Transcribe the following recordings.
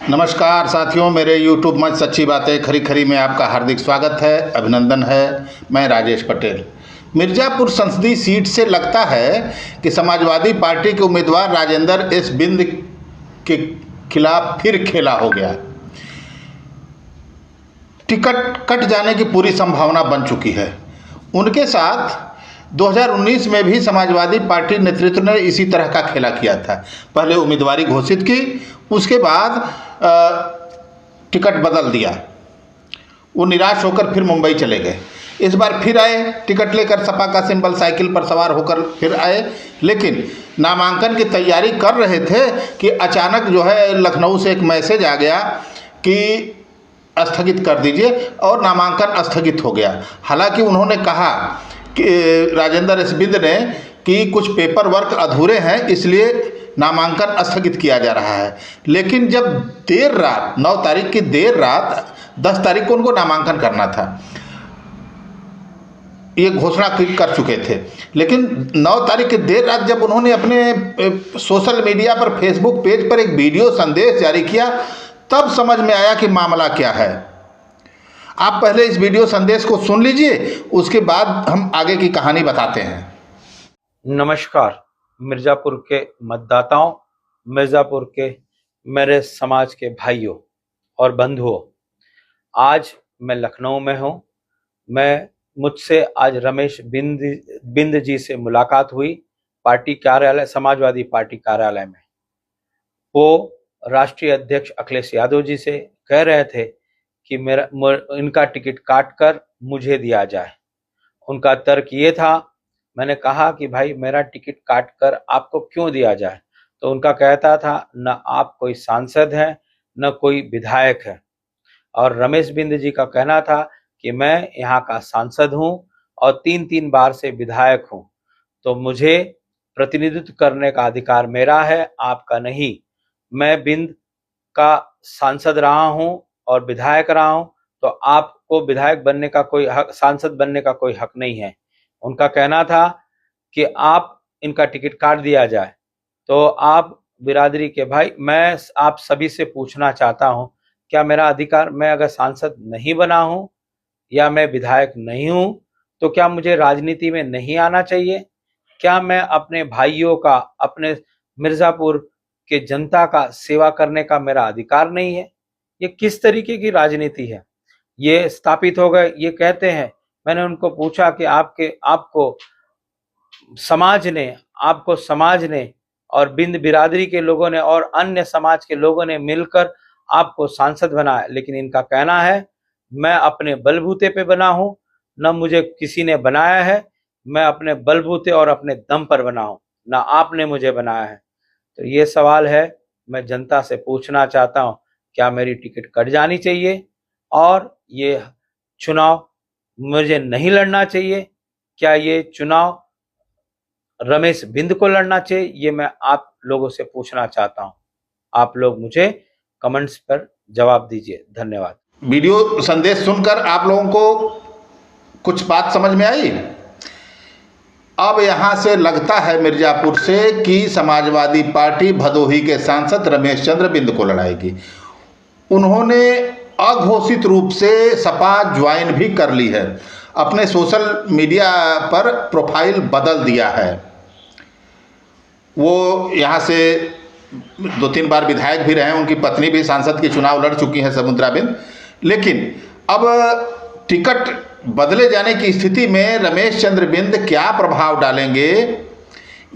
नमस्कार साथियों, मेरे YouTube मंच सच्ची बातें खरी खरी में आपका हार्दिक स्वागत है, अभिनंदन है। मैं राजेश पटेल। मिर्ज़ापुर संसदीय सीट से लगता है कि समाजवादी पार्टी के उम्मीदवार राजेंद्र एस बिंद के खिलाफ फिर खेला हो गया। टिकट कट जाने की पूरी संभावना बन चुकी है। उनके साथ 2019 में भी समाजवादी पार्टी नेतृत्व ने इसी तरह का खेला किया था। पहले उम्मीदवारी घोषित की, उसके बाद टिकट बदल दिया। वो निराश होकर फिर मुंबई चले गए। इस बार फिर आए, टिकट लेकर सपा का सिंबल साइकिल पर सवार होकर फिर आए, लेकिन नामांकन की तैयारी कर रहे थे कि अचानक जो है लखनऊ से एक मैसेज आ गया कि स्थगित कर दीजिए, और नामांकन स्थगित हो गया। हालांकि उन्होंने कहा कि राजेंद्र एस बिंद ने कि कुछ पेपर वर्क अधूरे हैं, इसलिए नामांकन स्थगित किया जा रहा है। लेकिन जब देर रात 9 तारीख की देर रात 10 तारीख को उनको नामांकन करना था, ये घोषणा कर चुके थे। लेकिन 9 तारीख की देर रात जब उन्होंने अपने सोशल मीडिया पर, फेसबुक पेज पर एक वीडियो संदेश जारी किया, तब समझ में आया कि मामला क्या है। आप पहले इस वीडियो संदेश को सुन लीजिए, उसके बाद हम आगे की कहानी बताते हैं। नमस्कार मिर्ज़ापुर के मतदाताओं, मिर्ज़ापुर के मेरे समाज के भाइयों और बंधुओं, आज मैं लखनऊ में हूँ। मुझसे आज रमेश बिंद जी से मुलाकात हुई पार्टी कार्यालय, समाजवादी पार्टी कार्यालय में। वो राष्ट्रीय अध्यक्ष अखिलेश यादव जी से कह रहे थे कि इनका टिकट काटकर मुझे दिया जाए। उनका तर्क ये था, मैंने कहा कि भाई मेरा टिकट काटकर आपको क्यों दिया जाए, तो उनका कहता था न आप कोई सांसद हैं न कोई विधायक है। और रमेश बिंद जी का कहना था कि मैं यहाँ का सांसद हूँ और 3 बार से विधायक हूँ, तो मुझे प्रतिनिधित्व करने का अधिकार मेरा है, आपका नहीं। मैं बिंद का सांसद रहा हूँ और विधायक रहा हूँ, तो आपको विधायक बनने का कोई हक, सांसद बनने का कोई हक नहीं है। उनका कहना था कि आप इनका टिकट काट दिया जाए। तो आप बिरादरी के भाई, मैं आप सभी से पूछना चाहता हूं, क्या मेरा अधिकार, मैं अगर सांसद नहीं बना हूं या मैं विधायक नहीं हूं, तो क्या मुझे राजनीति में नहीं आना चाहिए? क्या मैं अपने भाइयों का, अपने मिर्ज़ापुर के जनता का सेवा करने का मेरा अधिकार नहीं है? ये किस तरीके की राजनीति है? ये स्थापित हो गए, ये कहते हैं। मैंने उनको पूछा कि आपको समाज ने और बिंद बिरादरी के लोगों ने और अन्य समाज के लोगों ने मिलकर आपको सांसद बनाया, लेकिन इनका कहना है मैं अपने बलबूते पे बना हूं, न मुझे किसी ने बनाया है, मैं अपने बलबूते और अपने दम पर बना हूं, न आपने मुझे बनाया है। तो ये सवाल है, मैं जनता से पूछना चाहता हूं, क्या मेरी टिकट कट जानी चाहिए और ये चुनाव मुझे नहीं लड़ना चाहिए? क्या ये चुनाव रमेश बिंद को लड़ना चाहिए? ये मैं आप लोगों से पूछना चाहता हूं। आप लोग मुझे कमेंट्स पर जवाब दीजिए। धन्यवाद। वीडियो संदेश सुनकर आप लोगों को कुछ बात समझ में आई? अब यहाँ से लगता है मिर्ज़ापुर से कि समाजवादी पार्टी भदोही के सांसद रमेश चंद्र बिंद को लड़ाएगी। उन्होंने अघोषित रूप से सपा ज्वाइन भी कर ली है, अपने सोशल मीडिया पर प्रोफाइल बदल दिया है। वो यहाँ से 2-3 बार विधायक भी रहे, उनकी पत्नी भी सांसद की चुनाव लड़ चुकी है, समुद्रा बिंद। लेकिन अब टिकट बदले जाने की स्थिति में रमेश चंद्र बिंद क्या प्रभाव डालेंगे,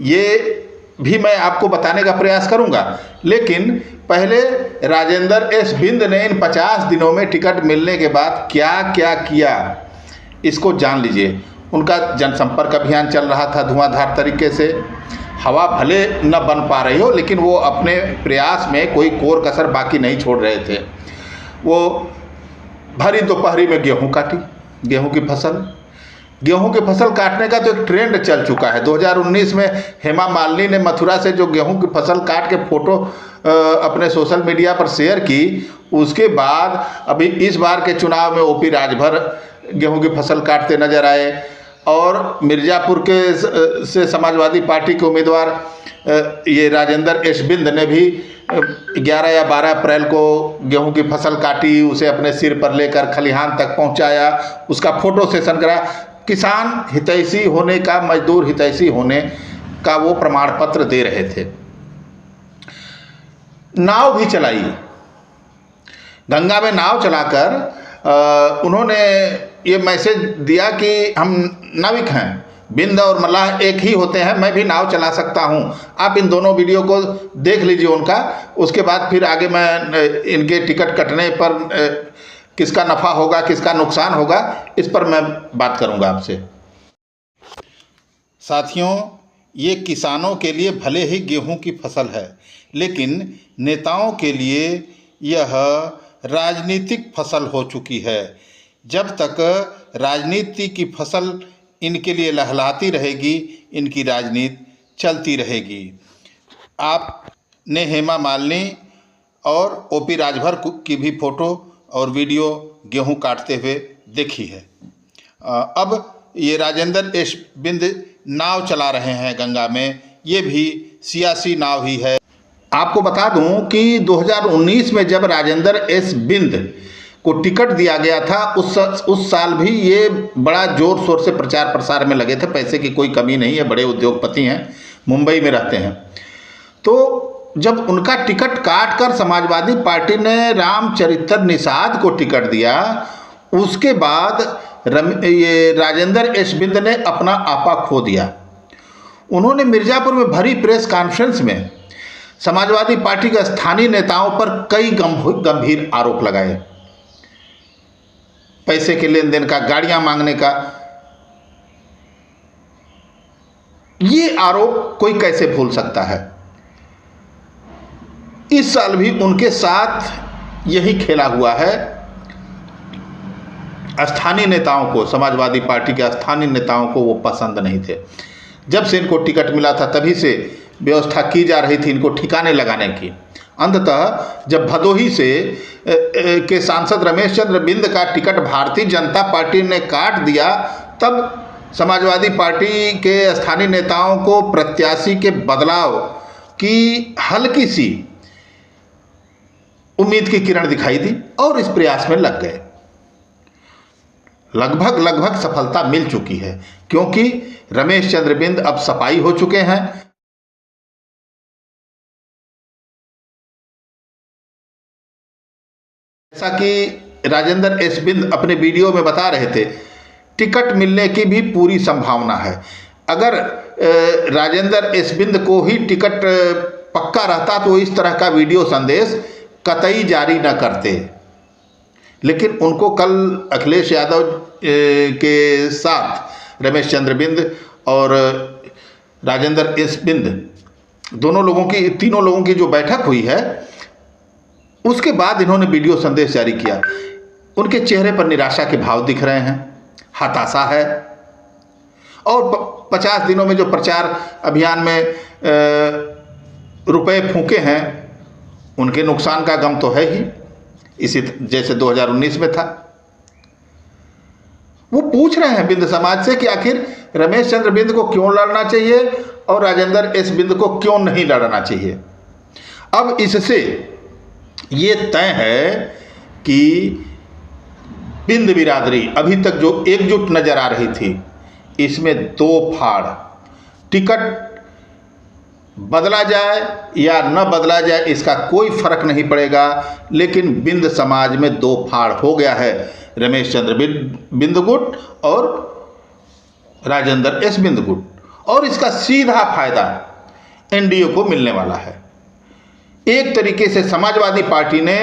ये भी मैं आपको बताने का प्रयास करूंगा। लेकिन पहले राजेंद्र एस बिंद ने इन 50 दिनों में टिकट मिलने के बाद क्या क्या किया, इसको जान लीजिए। उनका जनसंपर्क अभियान चल रहा था धुआंधार तरीके से। हवा भले न बन पा रही हो, लेकिन वो अपने प्रयास में कोई कोर कसर बाकी नहीं छोड़ रहे थे। वो भरी दोपहरी में गेहूं काटी, गेहूं की फसल काटने का तो एक ट्रेंड चल चुका है। 2019 में हेमा मालिनी ने मथुरा से जो गेहूं की फसल काट के फोटो अपने सोशल मीडिया पर शेयर की, उसके बाद अभी इस बार के चुनाव में ओपी राजभर गेहूं की फसल काटते नजर आए। और मिर्ज़ापुर से समाजवादी पार्टी के उम्मीदवार ये राजेंद्र एस बिंद ने भी 11 या 12 अप्रैल को गेहूं की फसल काटी, उसे अपने सिर पर लेकर खलिहान तक पहुंचाया, उसका फोटो सेशन करा। किसान हितैषी होने का, मजदूर हितैषी होने का वो प्रमाण पत्र दे रहे थे। नाव भी चलाई, गंगा में नाव चलाकर उन्होंने ये मैसेज दिया कि हम नाविक हैं, बिंद और मल्लाह एक ही होते हैं, मैं भी नाव चला सकता हूं। आप इन दोनों वीडियो को देख लीजिए उनका, उसके बाद फिर आगे मैं इनके टिकट कटने पर किसका नफ़ा होगा किसका नुकसान होगा इस पर मैं बात करूंगा आपसे। साथियों, ये किसानों के लिए भले ही गेहूं की फसल है, लेकिन नेताओं के लिए यह राजनीतिक फसल हो चुकी है। जब तक राजनीति की फसल इनके लिए लहलहाती रहेगी, इनकी राजनीति चलती रहेगी। आपने हेमा मालिनी और ओपी राजभर की भी फ़ोटो और वीडियो गेहूं काटते हुए देखी है। अब ये राजेंद्र एस बिंद नाव चला रहे हैं गंगा में, ये भी सियासी नाव ही है। आपको बता दूं कि 2019 में जब राजेंद्र एस बिंद को टिकट दिया गया था, उस साल भी ये बड़ा जोर शोर से प्रचार प्रसार में लगे थे। पैसे की कोई कमी नहीं है, बड़े उद्योगपति हैं, मुंबई में रहते हैं। तो जब उनका टिकट काट कर समाजवादी पार्टी ने रामचरित्र निषाद को टिकट दिया, उसके बाद ये राजेंद्र एस बिंद ने अपना आपा खो दिया। उन्होंने मिर्ज़ापुर में भरी प्रेस कॉन्फ्रेंस में समाजवादी पार्टी के स्थानीय नेताओं पर कई गंभीर आरोप लगाए, पैसे के लेन देन का, गाड़ियां मांगने का। ये आरोप कोई कैसे भूल सकता है। इस साल भी उनके साथ यही खेला हुआ है। स्थानीय नेताओं को, समाजवादी पार्टी के स्थानीय नेताओं को वो पसंद नहीं थे। जब से इनको टिकट मिला था तभी से व्यवस्था की जा रही थी इनको ठिकाने लगाने की। अंततः जब भदोही से के सांसद रमेश चंद्र बिंद का टिकट भारतीय जनता पार्टी ने काट दिया, तब समाजवादी पार्टी के स्थानीय नेताओं को प्रत्याशी के बदलाव की हल्की सी उम्मीद की किरण दिखाई दी और इस प्रयास में लग गए। लगभग सफलता मिल चुकी है, क्योंकि रमेश चंद्र बिंद अब सफाई हो चुके हैं। जैसा कि राजेंद्र एस बिंद अपने वीडियो में बता रहे थे, टिकट मिलने की भी पूरी संभावना है। अगर राजेंद्र एस बिंद को ही टिकट पक्का रहता तो इस तरह का वीडियो संदेश कतई जारी न करते। लेकिन उनको कल अखिलेश यादव के साथ रमेश चंद्र बिंद और राजेंद्र एस बिंद तीनों लोगों की जो बैठक हुई है, उसके बाद इन्होंने वीडियो संदेश जारी किया। उनके चेहरे पर निराशा के भाव दिख रहे हैं, हताशा है। और 50 दिनों में जो प्रचार अभियान में रुपए फूके हैं, उनके नुकसान का गम तो है ही, इसी जैसे 2019 में था। वो पूछ रहे हैं बिंद समाज से कि आखिर रमेश चंद्र बिंद को क्यों लड़ना चाहिए और राजेंद्र एस बिंद को क्यों नहीं लड़ना चाहिए। अब इससे ये तय है कि बिंद बिरादरी अभी तक जो एकजुट नजर आ रही थी, इसमें दो फाड़, टिकट बदला जाए या न बदला जाए इसका कोई फर्क नहीं पड़ेगा, लेकिन बिंद समाज में दो फाड़ हो गया है, रमेश चंद्र बिंद गुट और राजेंद्र एस बिंद गुट। और इसका सीधा फायदा एनडीए को मिलने वाला है। एक तरीके से समाजवादी पार्टी ने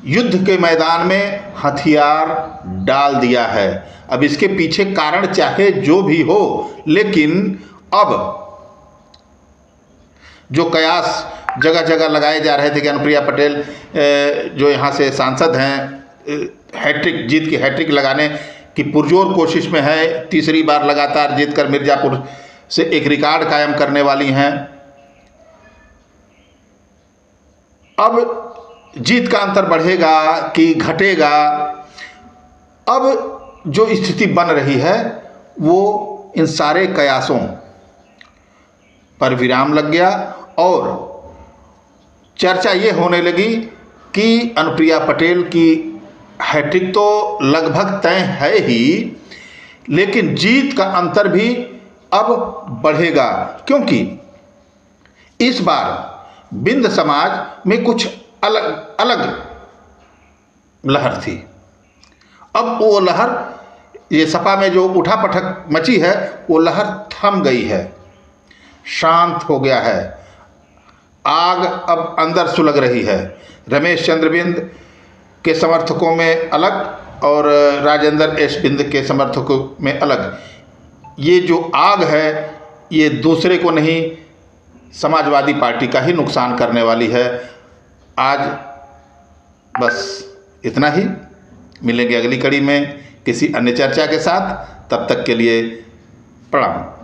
युद्ध के मैदान में हथियार डाल दिया है। अब इसके पीछे कारण चाहे जो भी हो, लेकिन अब जो कयास जगह जगह लगाए जा रहे थे कि अनुप्रिया पटेल जो यहाँ से सांसद हैं, हैट्रिक, जीत की हैट्रिक लगाने की पुरजोर कोशिश में है, तीसरी बार लगातार जीतकर मिर्ज़ापुर से एक रिकॉर्ड कायम करने वाली हैं। अब जीत का अंतर बढ़ेगा कि घटेगा, अब जो स्थिति बन रही है वो इन सारे कयासों पर विराम लग गया और चर्चा ये होने लगी कि अनुप्रिया पटेल की हैट्रिक तो लगभग तय है ही, लेकिन जीत का अंतर भी अब बढ़ेगा, क्योंकि इस बार बिंद समाज में कुछ अलग अलग लहर थी। अब वो लहर, ये सपा में जो उठापटक मची है, वो लहर थम गई है, शांत हो गया है। आग अब अंदर सुलग रही है। रमेश चंद्र बिंद के समर्थकों में अलग और राजेंद्र एस बिंद के समर्थकों में अलग। ये जो आग है, ये दूसरे को नहीं, समाजवादी पार्टी का ही नुकसान करने वाली है। आज बस इतना ही। मिलेंगे अगली कड़ी में किसी अन्य चर्चा के साथ। तब तक के लिए प्रणाम।